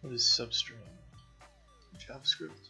What is substring? JavaScript.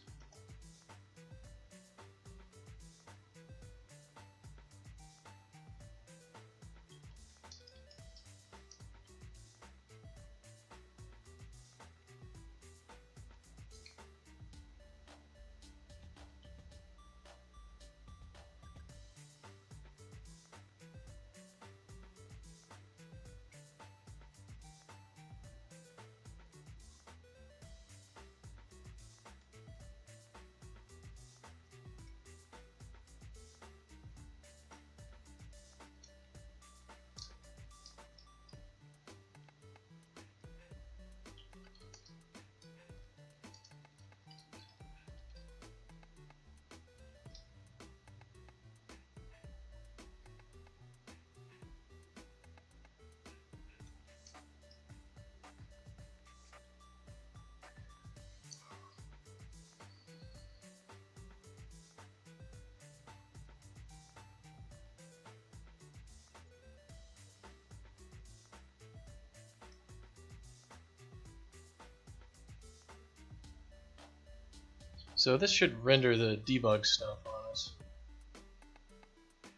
So this should render the debug stuff on us.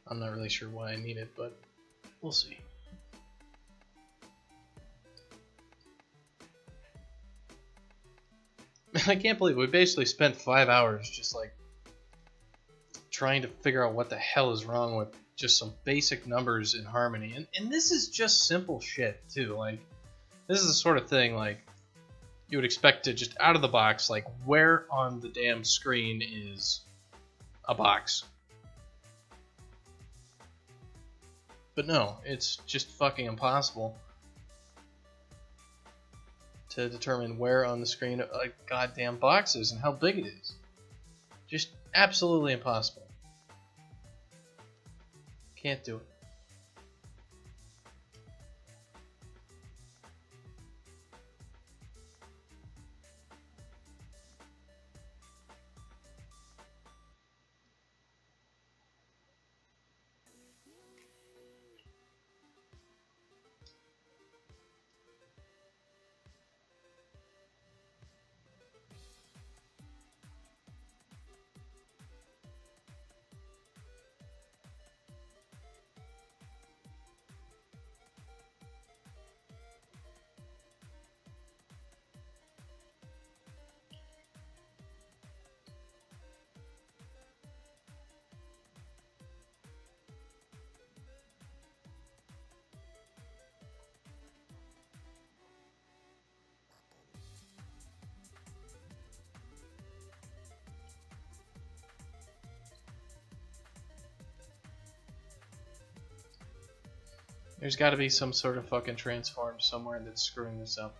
I'm not really sure why I need it, but we'll see. I can't believe we basically spent 5 hours just like trying to figure out what the hell is wrong with just some basic numbers in Harmony. And this is just simple shit too. Like, this is the sort of thing like you would expect to just out of the box, like where on the damn screen is a box? But no, it's just fucking impossible to determine where on the screen a goddamn box is and how big it is. Just absolutely impossible. Can't do it. There's got to be some sort of fucking transform somewhere that's screwing this up.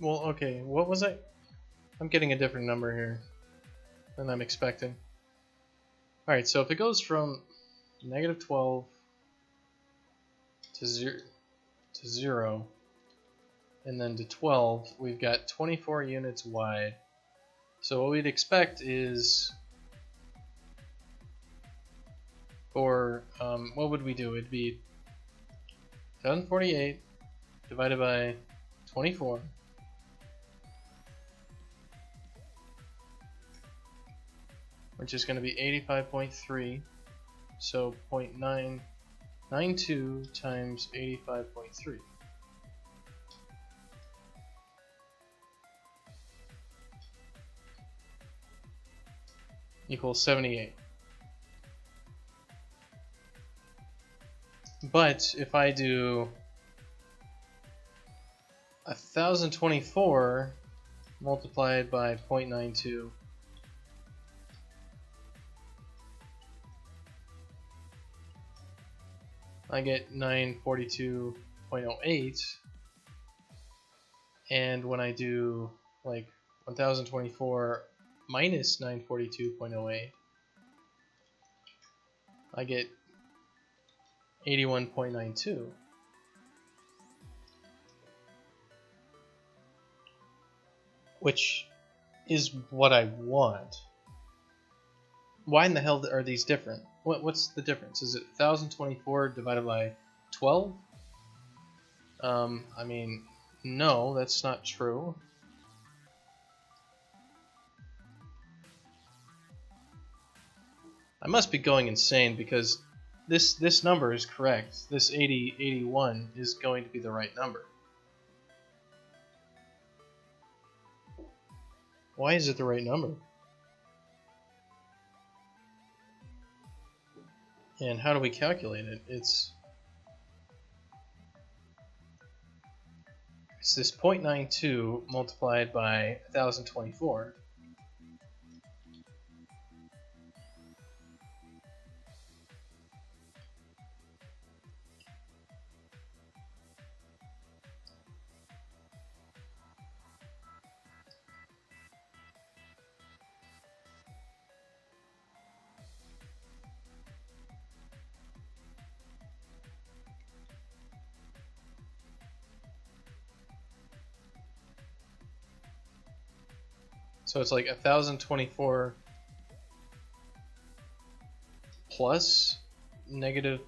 Well, okay, what was I? I'm getting a different number here than I'm expecting. Alright, so if it goes from negative 12 to 0 and then to 12, we've got 24 units wide. So what we'd expect is for, what would we do? It'd be 1048 divided by 24. Which is going to be 85.3. So 0.992 times 85.3. Equals 78. But if I do 1024 multiplied by 0.92, I get 942.08, and when I do like 1024 minus 942.08, I get 81.92. Which is what I want. Why in the hell are these different? What's the difference? Is it 1024 divided by 12? I mean, no, that's not true. I must be going insane because this number is correct. This 81 is going to be the right number. Why is it the right number? And how do we calculate it? It's this 0.92 multiplied by 1024. So it's like 1024 plus negative.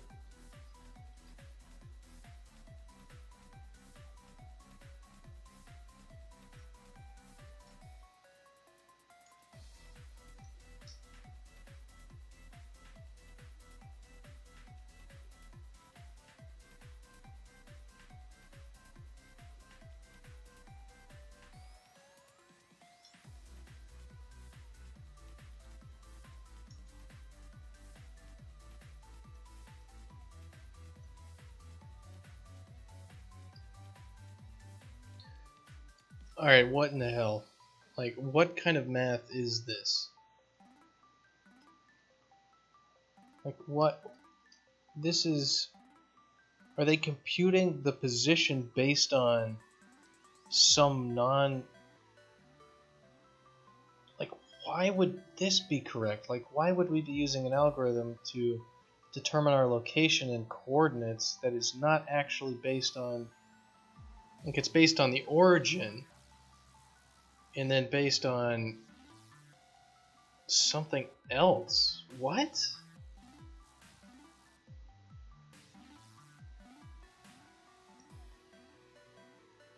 Alright, what in the hell? Like, what kind of math is this? Like, what? This is... Are they computing the position based on some non... Like, why would this be correct? Like, why would we be using an algorithm to determine our location and coordinates that is not actually based on... Like, it's based on the origin, and then based on something else. What?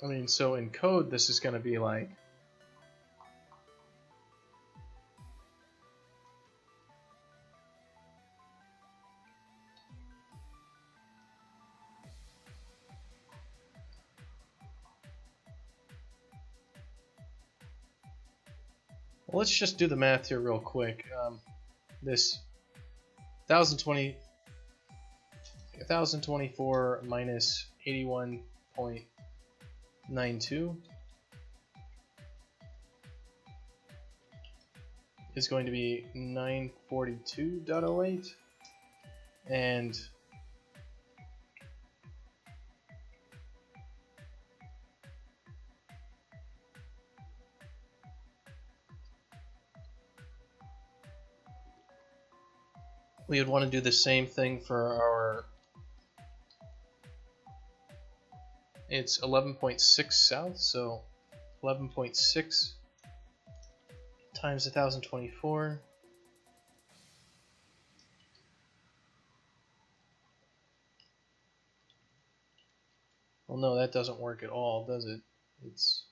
I mean, so in code, this is going to be like... Well, let's just do the math here real quick. This 1024 minus 81.92 is going to be 942.08, and we would want to do the same thing for our... It's 11.6 south, so 11.6 times 1024. Well, no, that doesn't work at all, does it? It's...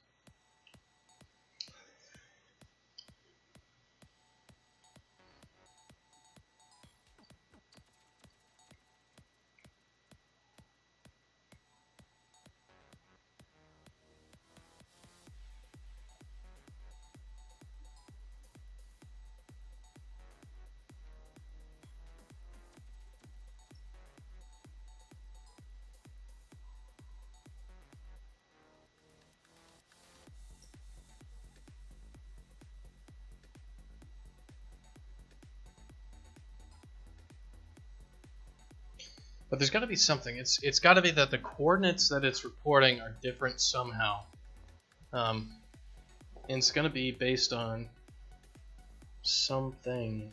But there's got to be something. It's got to be that the coordinates that it's reporting are different somehow. And it's going to be based on something.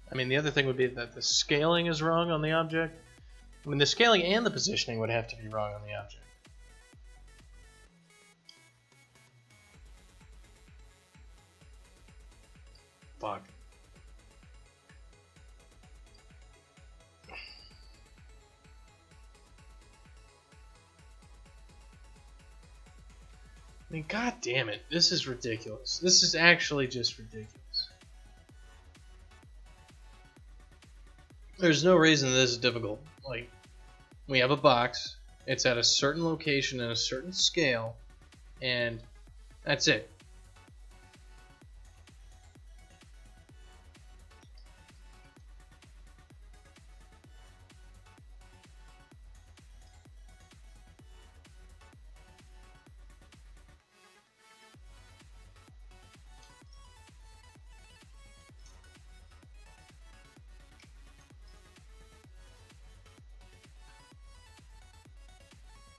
I mean, the other thing would be that the scaling is wrong on the object. I mean, the scaling and the positioning would have to be wrong on the object. Fuck. I mean, god damn it. This is ridiculous. This is actually just ridiculous. There's no reason this is difficult. Like, we have a box, it's at a certain location and a certain scale, and that's it.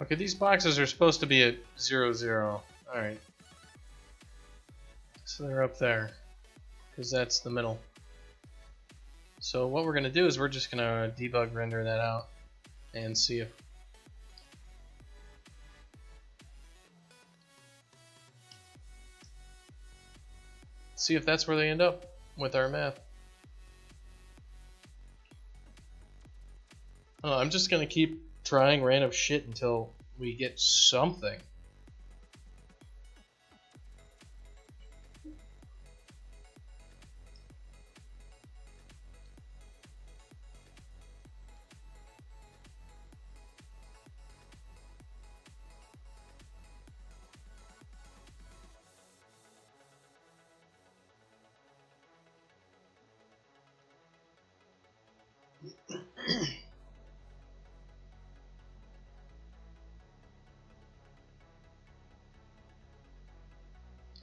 Okay, these boxes are supposed to be at 0, 0. Alright. So they're up there, because that's the middle. So what we're going to do is we're just going to debug render that out and see if that's where they end up with our math. I'm just going to keep trying random shit until we get something.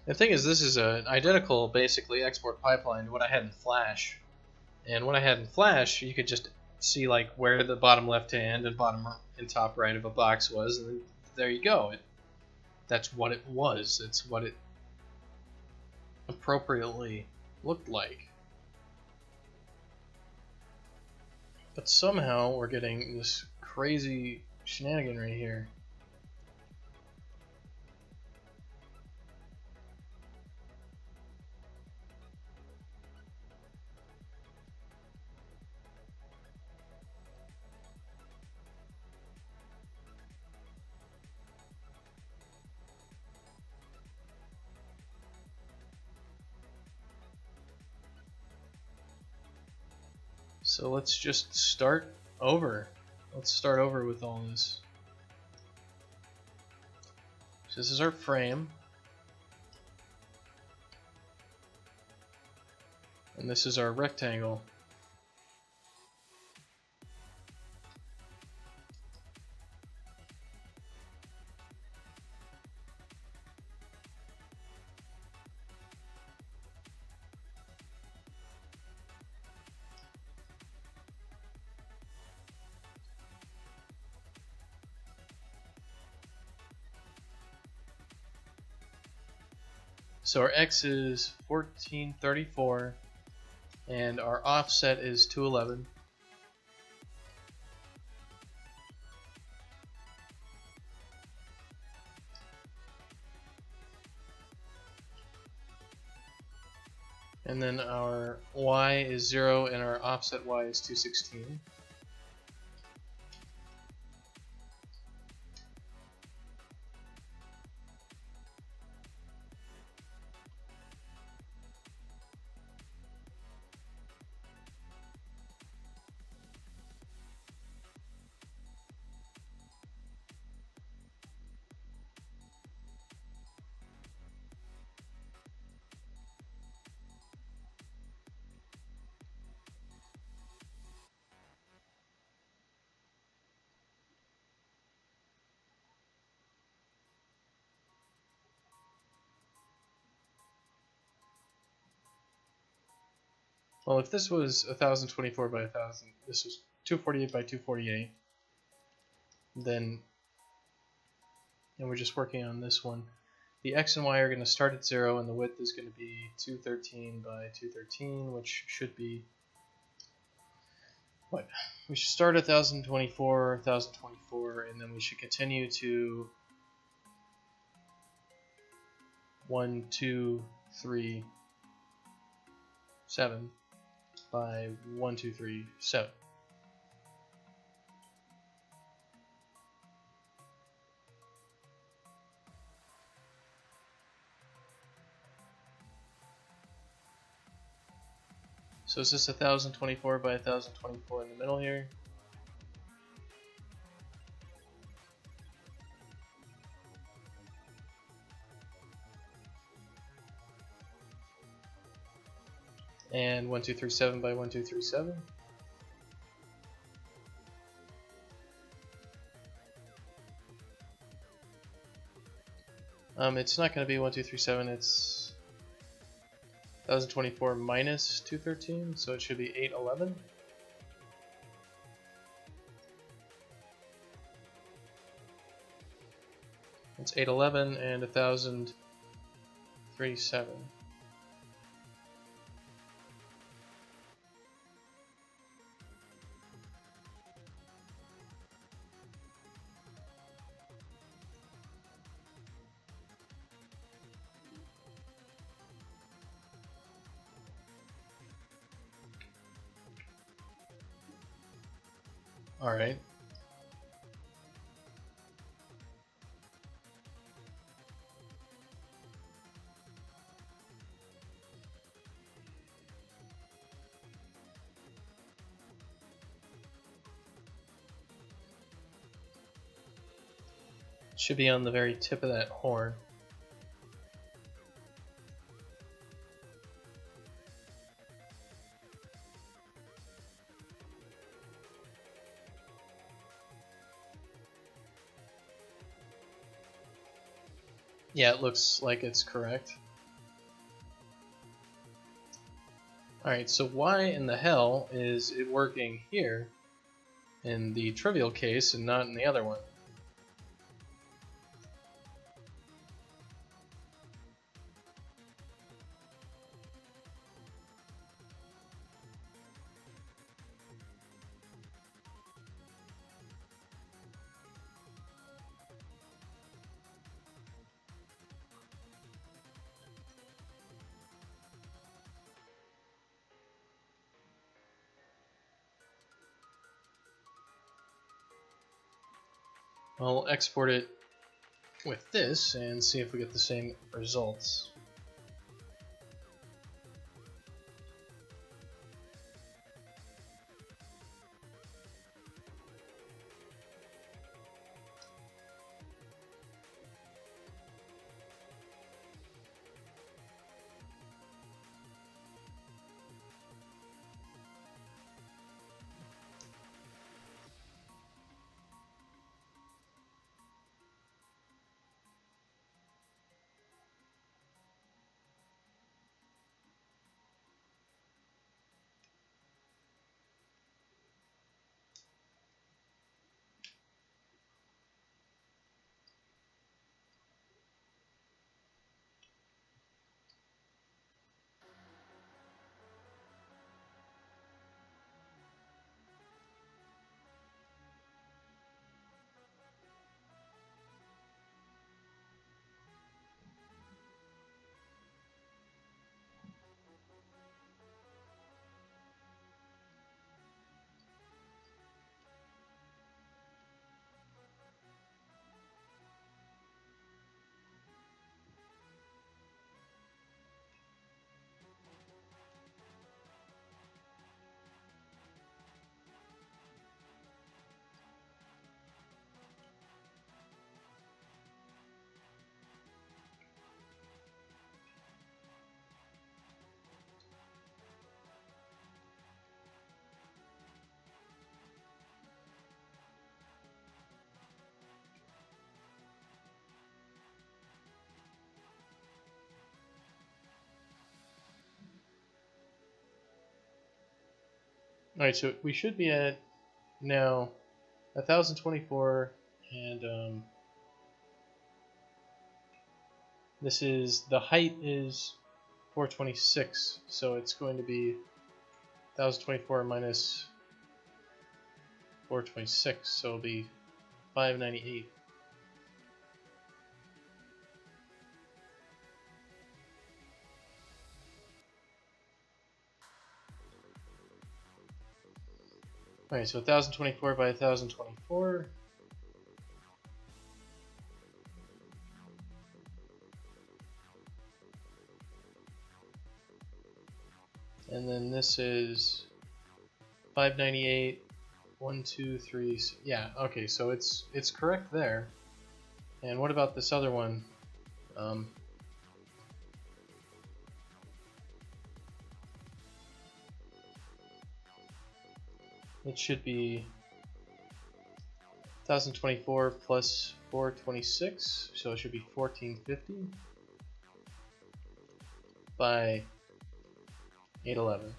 The thing is, this is an identical, basically, export pipeline to what I had in Flash. And what I had in Flash, you could just see like where the bottom left hand and bottom and top right of a box was, and there you go. That's what it was. It's what it appropriately looked like. But somehow we're getting this crazy shenanigan right here. So let's just start over. Let's start over with all this. So this is our frame. And this is our rectangle. So our x is 1434, and our offset is 211. And then our y is 0, and our offset y is 216. Well, if this was 1024 by 1000, this was 248 by 248, then, and we're just working on this one, the x and y are going to start at 0, and the width is going to be 213 by 213, which should be, what? We should start at 1024, 1024, and then we should continue to 1, 2, 3, 7 by 1, 2, 3, 7. So is this 1024 by 1024 in the middle here? And 1237 by 1237. It's not going to be 1237, it's 1024 minus 213, so it should be 811. It's 811 and 1037. Alright. It should be on the very tip of that horn. Yeah, it looks like it's correct. Alright, so why in the hell is it working here in the trivial case and not in the other one? I'll export it with this and see if we get the same results. Alright, so we should be at now 1024, and this is, the height is 426, so it's going to be 1024 minus 426, so it'll be 598. Alright, so 1024 by 1024. And then this is 598, 1, 2, 3. Yeah, okay, so it's correct there. And what about this other one? It should be 1024 plus 426, so it should be 1450 by 811.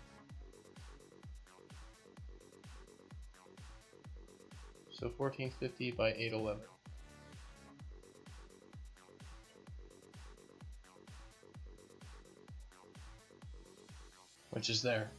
So 1450 by 811. Which is there.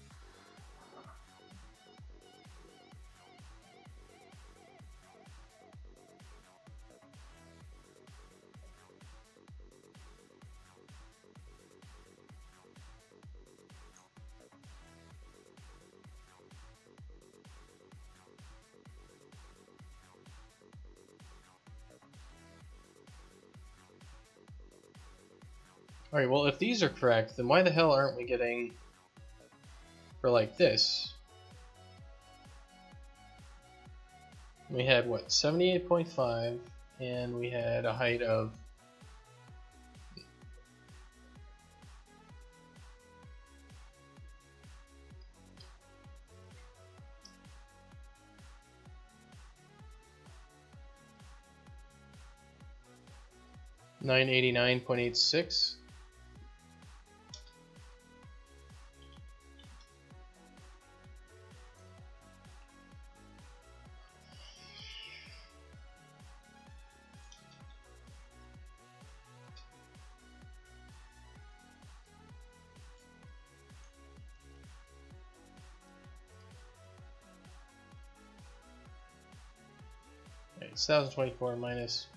Alright, well, if these are correct, then why the hell aren't we getting, for like this? We had, what, 78.5, and we had a height of 989.86. Right, 1024 minus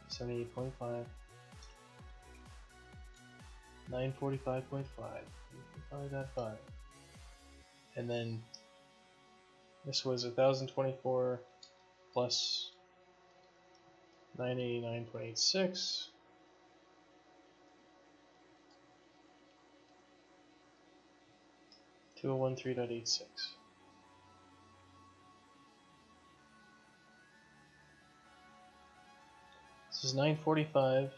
78.5. 945.5. 5.5. And then this was 1024 plus 989.86. $2013.86. This is 945.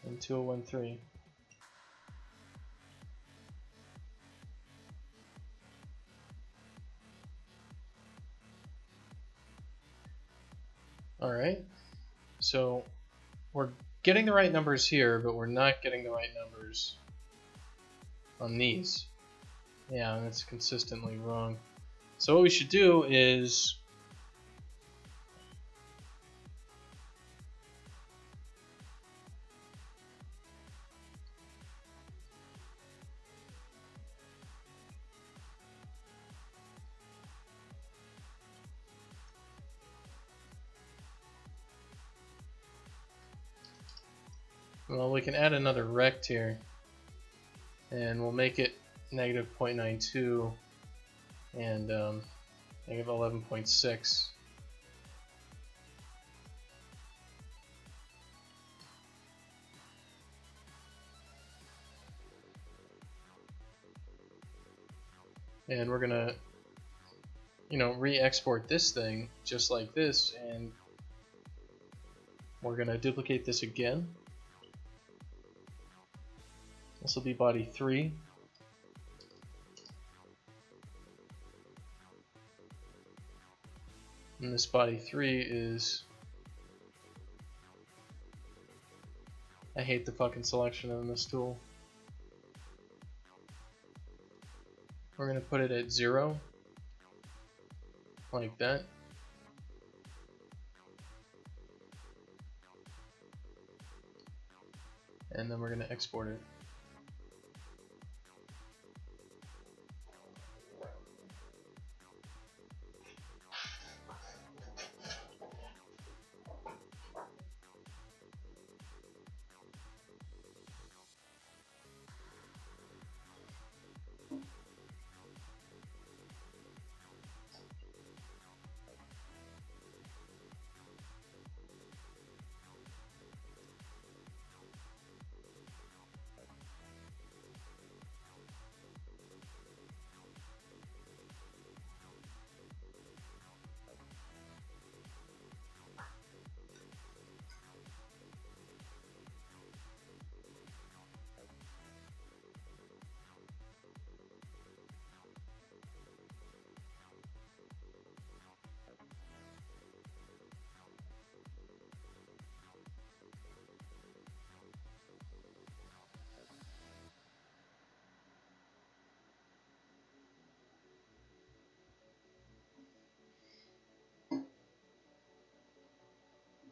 And 2013. Alright, so we're getting the right numbers here, but we're not getting the right numbers on these. Yeah, and it's consistently wrong. So what we should do is well, we can add another rect here, and we'll make it negative 0.92 and negative 11.6. And we're gonna, re-export this thing just like this, and we're gonna duplicate this again. This will be body 3. And this body 3 is, I hate the fucking selection on this tool. We're going to put it at 0, like that. And then we're going to export it.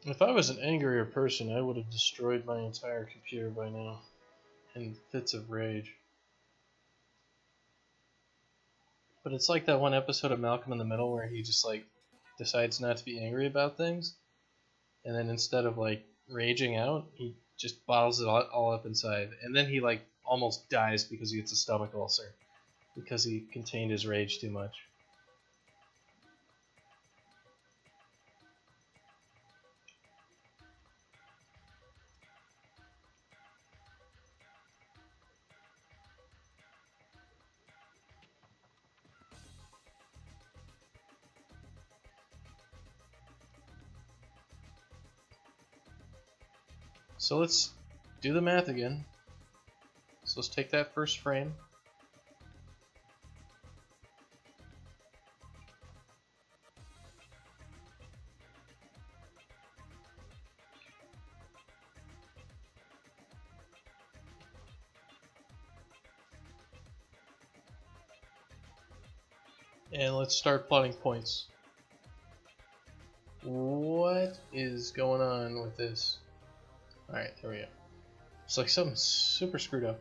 If I was an angrier person, I would have destroyed my entire computer by now in fits of rage. But it's like that one episode of Malcolm in the Middle where he just like decides not to be angry about things, and then instead of like raging out, he just bottles it all up inside, and then he like almost dies because he gets a stomach ulcer because he contained his rage too much. So let's do the math again. So let's take that first frame. And let's start plotting points. What is going on with this? Alright, there we go. It's like something super screwed up.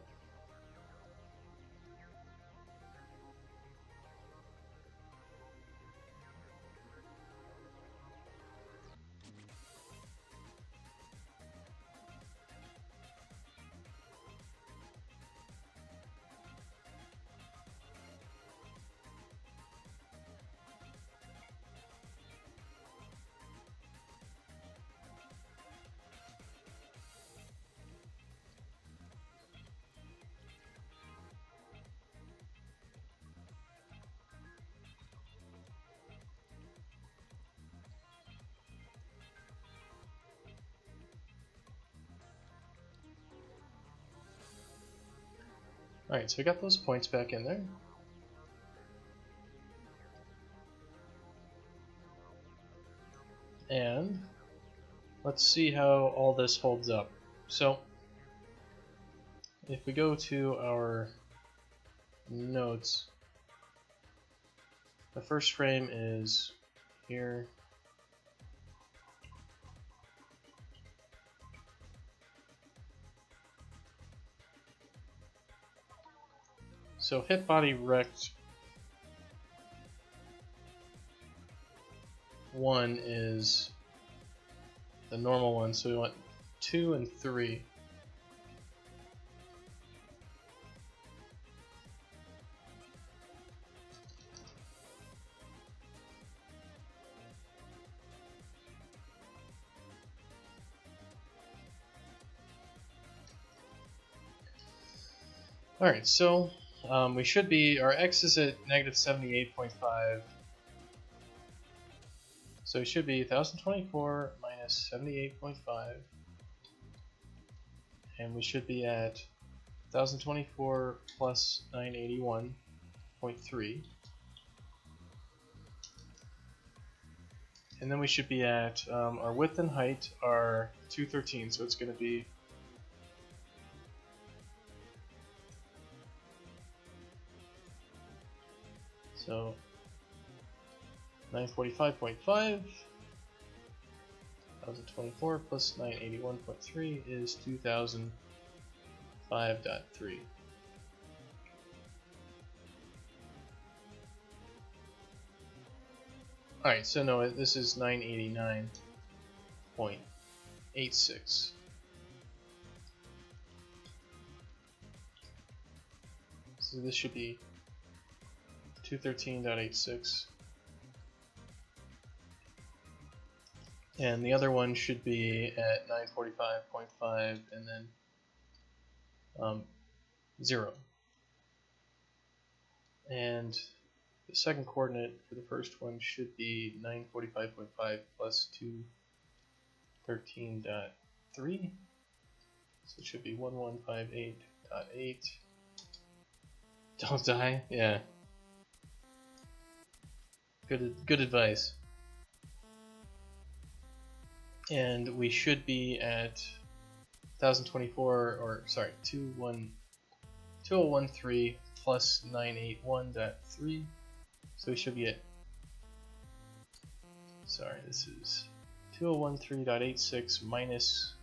Alright, so we got those points back in there. And let's see how all this holds up. So if we go to our notes, the first frame is here. So hit body rect 1 is the normal one, so we want 2 and 3. Alright, so we should be, our x is at negative 78.5. So it should be 1024 minus 78.5. And we should be at 1024 plus 981.3. And then we should be at, our width and height are 213, so it's going to be So 945.5, 1024 plus 981.3 is 2005.3. Alright, so no, this is 989.86. So this should be 213.86. And the other one should be at 945.5 and then 0. And the second coordinate for the first one should be 945.5 plus 213.3. So it should be 1158.8. Don't die? Yeah. Good advice. And we should be at 1024, or sorry, 2013 plus 981.3. So we should be at, sorry, this is 2013.86 minus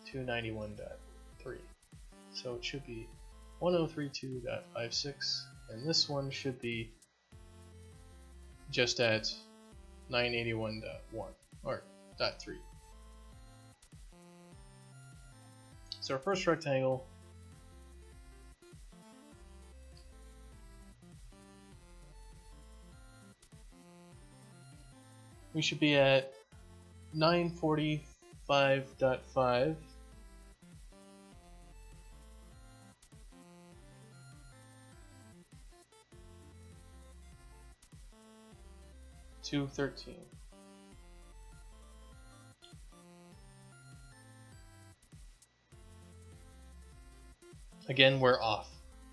291.3. So it should be 1032.56, and this one should be just at 981.1 or .3. So our first rectangle we should be at 945.5 to 13. Again, we're off.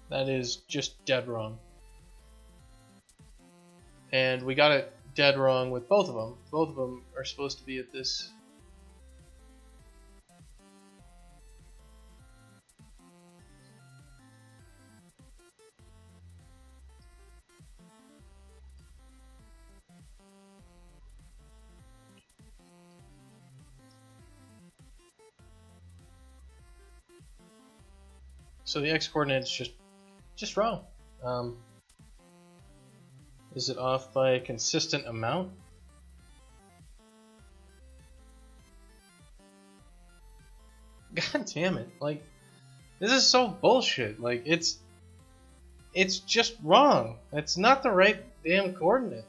That is just dead wrong. And we got it dead wrong with both of them. Both of them are supposed to be at this. So the x-coordinate is just wrong. Is it off by a consistent amount? God damn it! Like, this is so bullshit. Like, it's just wrong. It's not the right damn coordinate.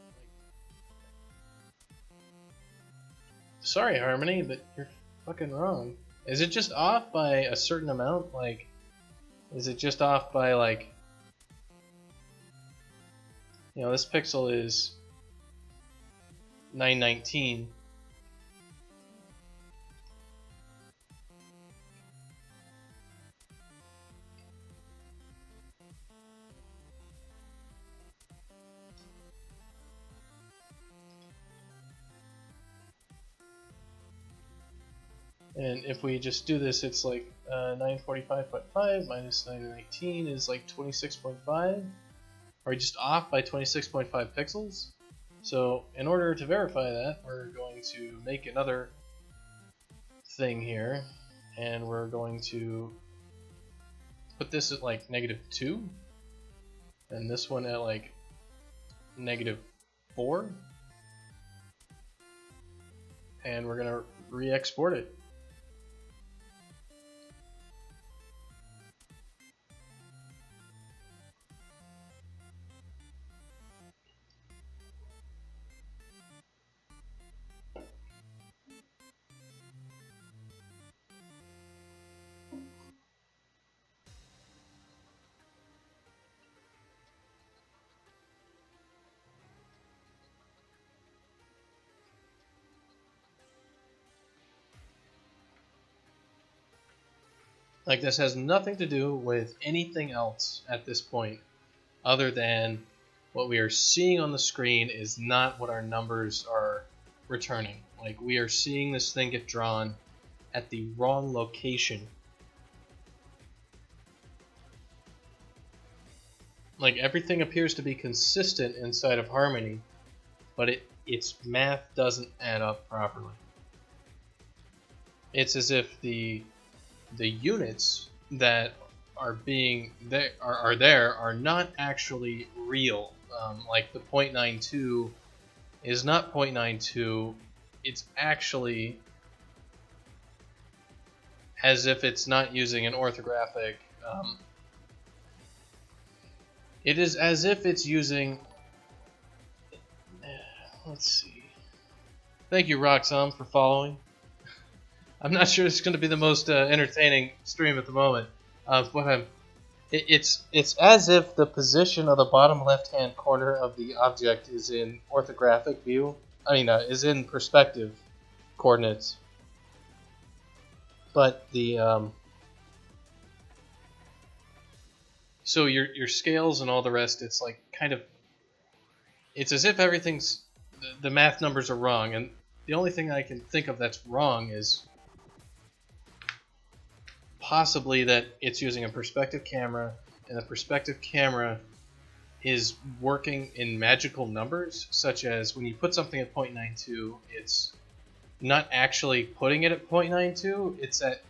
Sorry, Harmony, but you're fucking wrong. Is it just off by a certain amount? Like, is it just off by, like, you know, this pixel is 919. And if we just do this, it's like 945.5 minus 919 is like 26.5. Are we just off by 26.5 pixels? So in order to verify that, we're going to make another thing here, and we're going to put this at like -2, and this one at like -4, and we're gonna re-export it. Like, this has nothing to do with anything else at this point, other than what we are seeing on the screen is not what our numbers are returning. Like, we are seeing this thing get drawn at the wrong location. Like everything appears to be consistent inside of Harmony, but its math doesn't add up properly. It's as if the units that are being there are not actually real. Like the 0.92 is not 0.92. It's actually as if it's not using an orthographic. It is as if it's using. Let's see. Thank you, Roxanne, for following. I'm not sure it's going to be the most entertaining stream at the moment, but it's as if the position of the bottom left-hand corner of the object is in orthographic view. I mean, is in perspective coordinates. But the so your scales and all the rest, it's like kind of, it's as if everything's the math numbers are wrong, and the only thing I can think of that's wrong is possibly that it's using a perspective camera, and the perspective camera is working in magical numbers, such as when you put something at 0.92, it's not actually putting it at 0.92, it's at,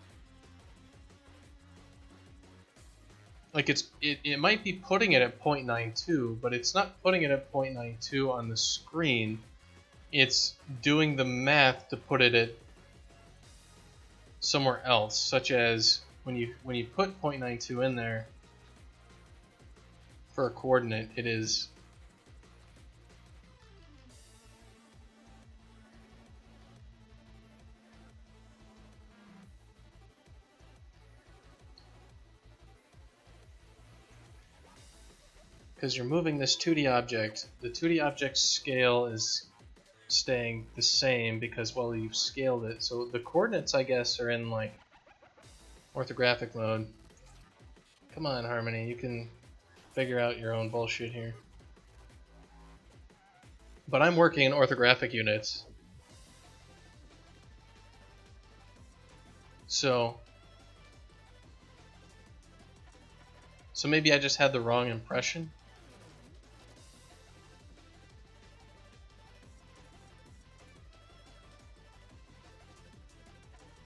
like it might be putting it at 0.92, but it's not putting it at 0.92 on the screen. It's doing the math to put it at somewhere else, such as when you put 0.92 in there for a coordinate, it is because you're moving this 2D object. The 2D object scale is staying the same because, well, you've scaled it. So the coordinates, I guess, are in like orthographic mode. Come on, Harmony, you can figure out your own bullshit here. But I'm working in orthographic units. So maybe I just had the wrong impression.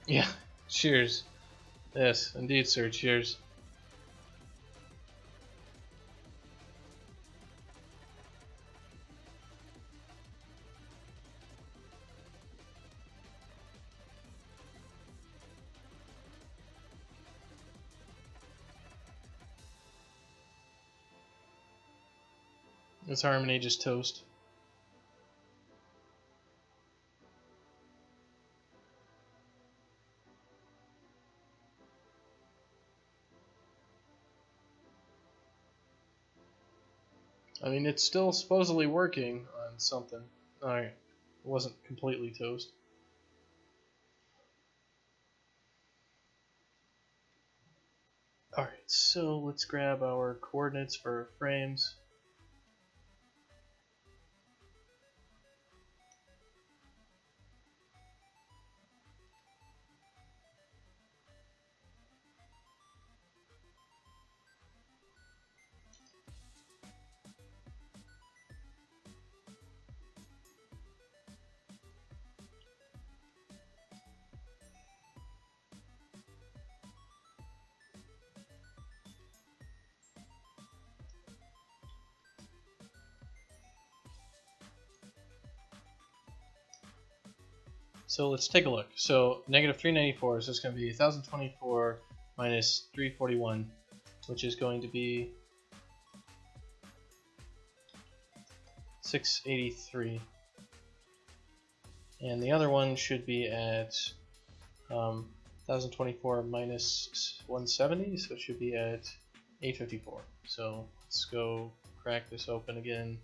Yeah, cheers. Yes, indeed, sir, cheers. Is Harmony just toast? I mean, it's still supposedly working on something. Alright, it wasn't completely toast. Alright, so let's grab our coordinates for frames. So let's take a look. So negative 394 is just going to be 1024 minus 341, which is going to be 683. And the other one should be at 1024 minus 170, so it should be at 854. So let's go crack this open again.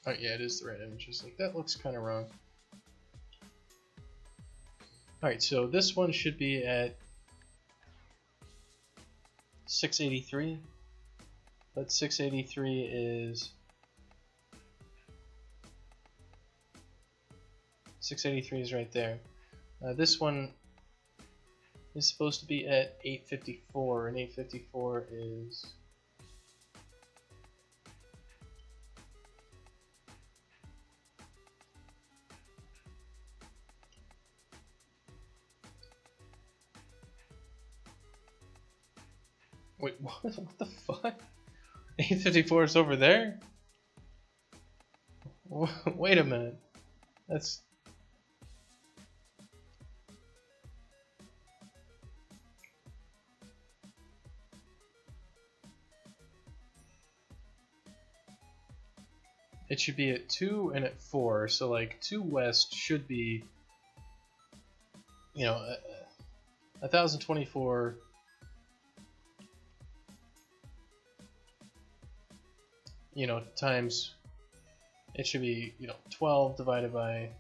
Oh yeah, it is the right image. Just like that looks kind of wrong. Alright, so this one should be at 683. But 683 is 683 is right there. This one is supposed to be at 854, and 854 is wait, what the fuck? 854 is over there? Wait a minute. That's it should be at 2 and at 4, so like 2 west should be, you know, 1024 times, it should be 12 divided by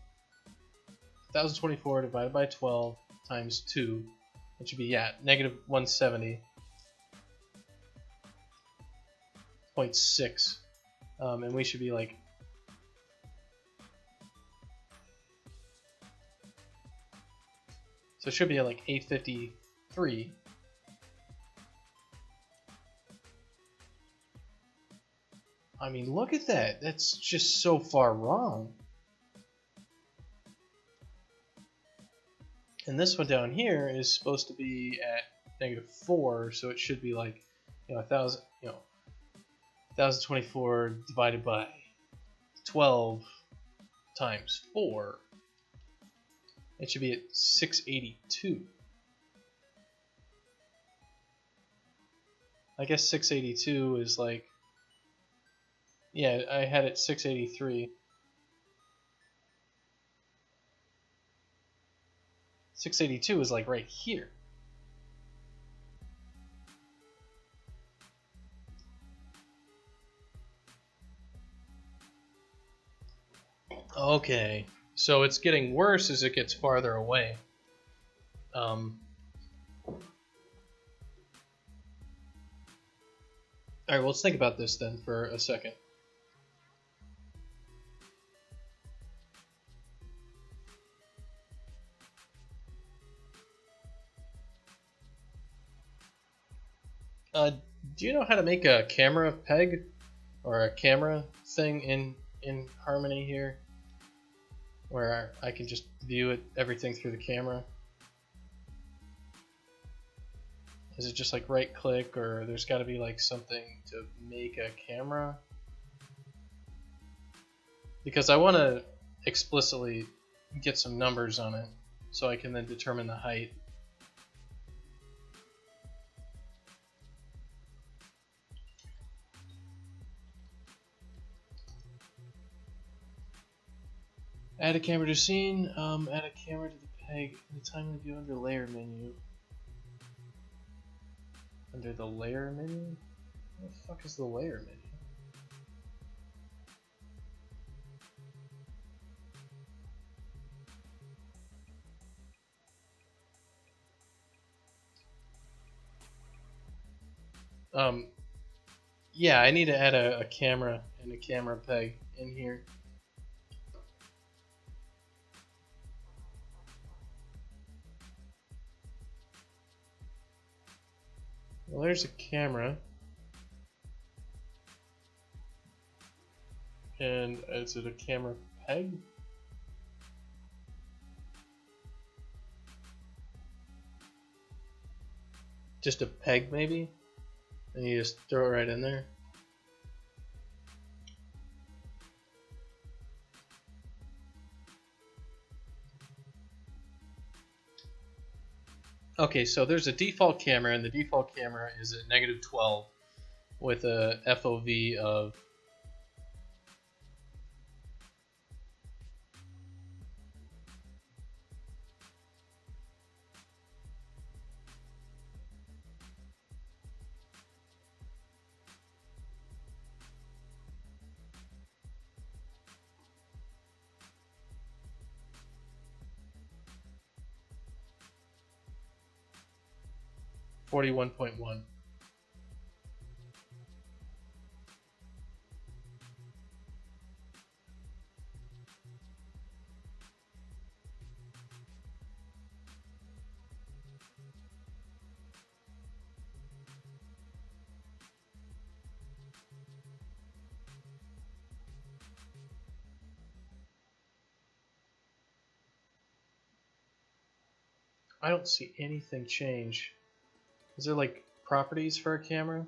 1024 divided by 12 times 2. It should be negative 170.6, and we should be like so it should be at like 853. I mean, look at that. That's just so far wrong. And this one down here is supposed to be at -4, so it should be like 1024 divided by 12 times 4. It should be at 682. I guess 682 is like, yeah, I had it 683. 682 is like right here. Okay, so it's getting worse as it gets farther away. Alright, well, let's think about this then for a second. Do you know how to make a camera peg or a camera thing in Harmony here, where I can just view everything through the camera? Is it just like right click, or there's got to be like something to make a camera? Because I want to explicitly get some numbers on it so I can then determine the height. Add a camera to scene, add a camera to the peg in the timeline view under layer menu. Under the layer menu? What the fuck is the layer menu? Yeah, I need to add a camera and a camera peg in here. Well, there's a camera. And is it a camera peg? Just a peg, maybe? And you just throw it right in there? Okay, so there's a default camera, and the default camera is at -12 with a FOV of 41.1. I don't see anything change. Is there like properties for a camera?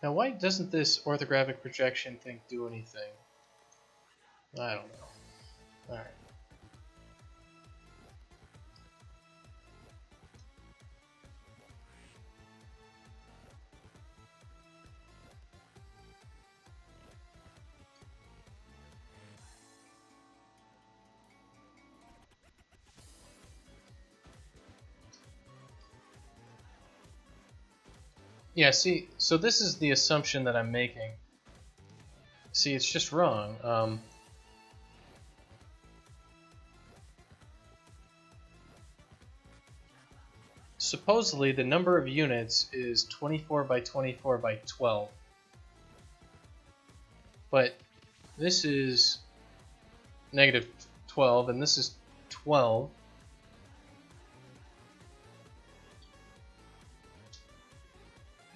Now, why doesn't this orthographic projection thing do anything? I don't know. Alright. Yeah, see, so this is the assumption that I'm making. See, it's just wrong. Supposedly, the number of units is 24 by 24 by 12. But this is negative 12, and this is 12.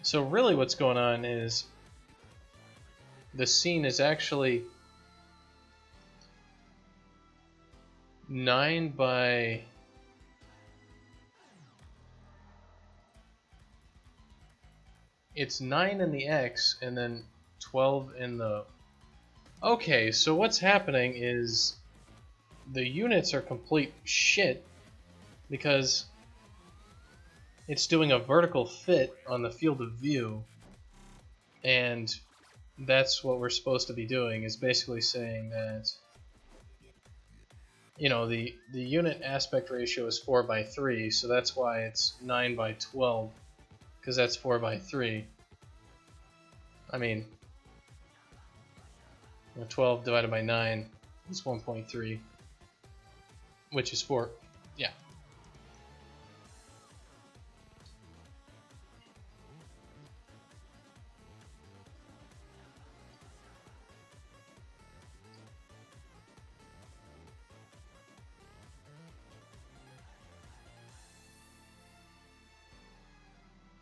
So really what's going on is the scene is actually 9 by... It's 9 in the X and then 12 in the... Okay, so what's happening is the units are complete shit because it's doing a vertical fit on the field of view, and that's what we're supposed to be doing, is basically saying that, you know, the unit aspect ratio is 4 by 3, so that's why it's 9 by 12, because that's 4 by 3. I mean, 12 divided by 9 is 1.3, which is 4. Yeah.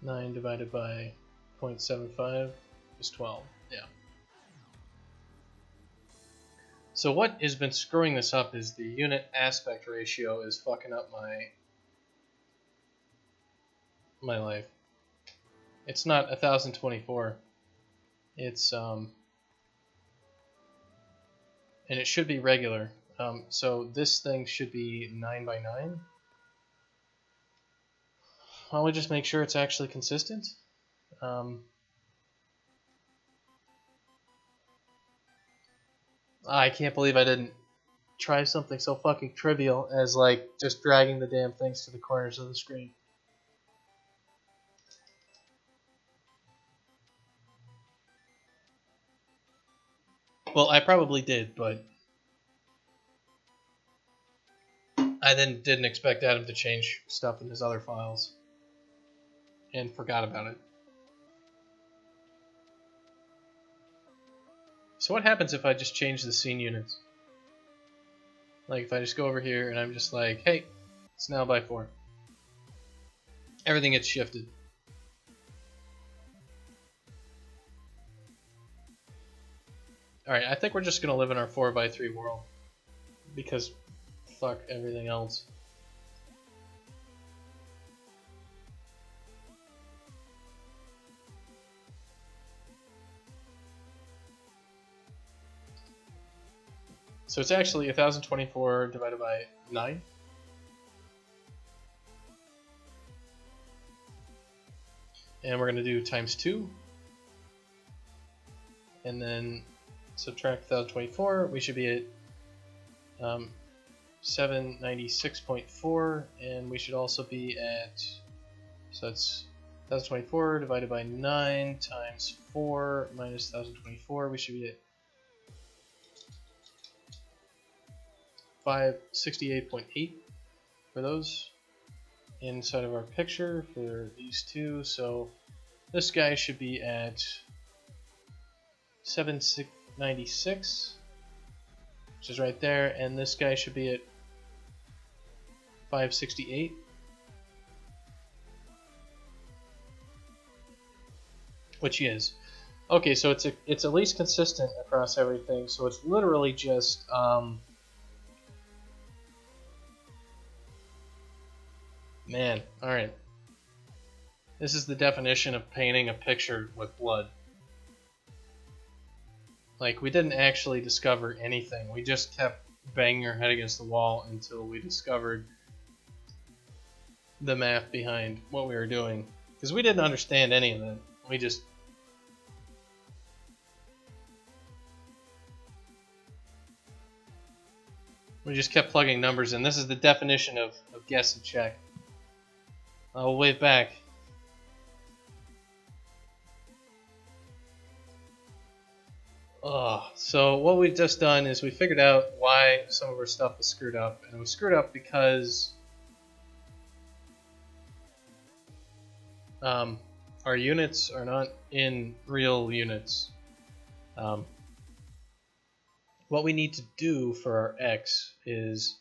Nine divided by 0.75 is 12. Yeah. So what has been screwing this up is the unit aspect ratio is fucking up my life. It's not 1024. It's and it should be regular. So this thing should be 9 by 9. Why don't we just make sure it's actually consistent? I can't believe I didn't try something so fucking trivial as like just dragging the damn things to the corners of the screen. Well, I probably did, but I then didn't expect Adam to change stuff in his other files and forgot about it. So what happens if I just change the scene units? Like if I just go over here and I'm just like, hey, it's now by 4. Everything gets shifted. Alright, I think we're just going to live in our 4 by 3 world. Because fuck everything else. So it's actually 1024 divided by 9. And we're going to do times 2. And then subtract 1024. We should be at 796.4. And we should also be at... So that's 1024 divided by 9 times 4 minus 1024. We should be at 568.8 for those inside of our picture for these two. So this guy should be at 796, which is right there, and this guy should be at 568. Which he is. Okay, so it's at least consistent across everything. So it's literally just man. All right. This is the definition of painting a picture with blood. Like, we didn't actually discover anything. We just kept banging our head against the wall until we discovered the math behind what we were doing. Because we didn't understand any of it. We just kept plugging numbers in. This is the definition of guess and check. I'll wave back. So what we've just done is we figured out why some of our stuff was screwed up. And it was screwed up because our units are not in real units. What we need to do for our x is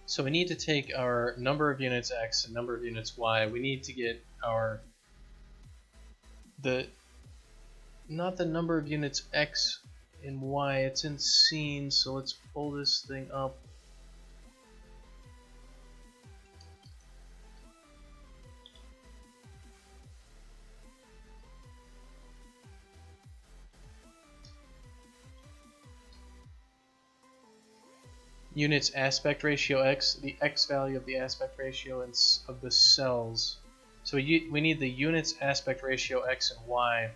so we need to take our number of units x and number of units y. We need to get our not the number of units x and y. It's in scene, so let's pull this thing up. Units aspect ratio x, the x value of the aspect ratio of the cells. So we need the units aspect ratio x and y.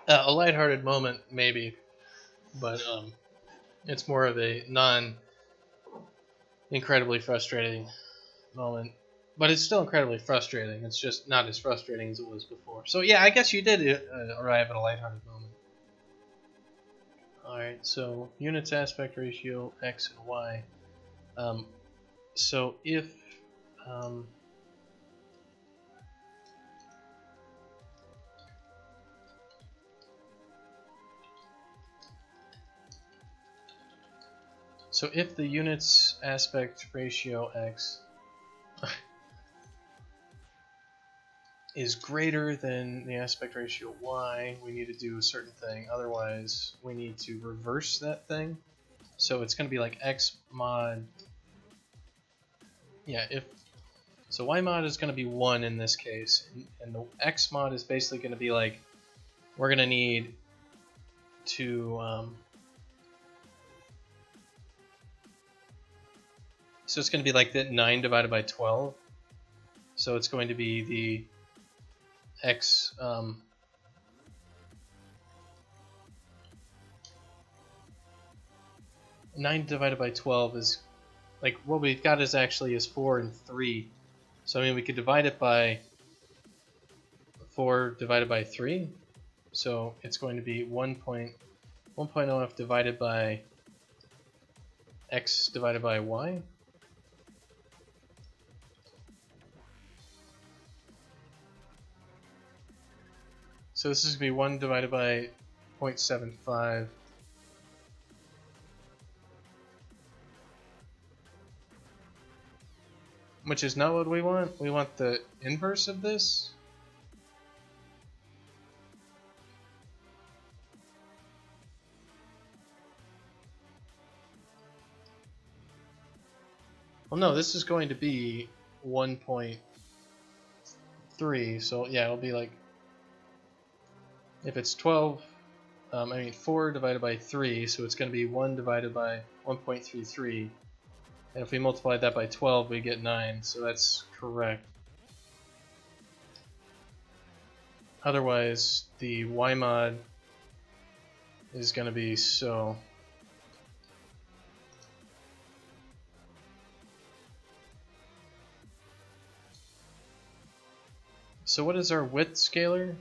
A lighthearted moment, maybe, but it's more of a non-incredibly frustrating moment. But it's still incredibly frustrating. It's just not as frustrating as it was before. So yeah, I guess you did arrive at a lighthearted moment. Alright, so units aspect ratio x and y. So if the units aspect ratio x is greater than the aspect ratio y, we need to do a certain thing. Otherwise, we need to reverse that thing. So it's going to be like x mod. Yeah, so y mod is going to be 1 in this case, and the x mod is basically going to be like, we're going to need to so it's going to be like that 9 divided by 12. So it's going to be the x 9 divided by 12 is like, what we've got is 4 and 3. So I mean, we could divide it by 4 divided by 3. So it's going to be 1.0f divided by x divided by y. So this is going to be 1 divided by 0.75. Which is not what we want. We want the inverse of this. Well, no, this is going to be 1.3. So yeah, it'll be like, if it's 12, 4 divided by 3, so it's going to be 1 divided by 1.33. And if we multiply that by 12, we get 9, so that's correct. Otherwise, the Y mod is going to be so. So what is our width scalar?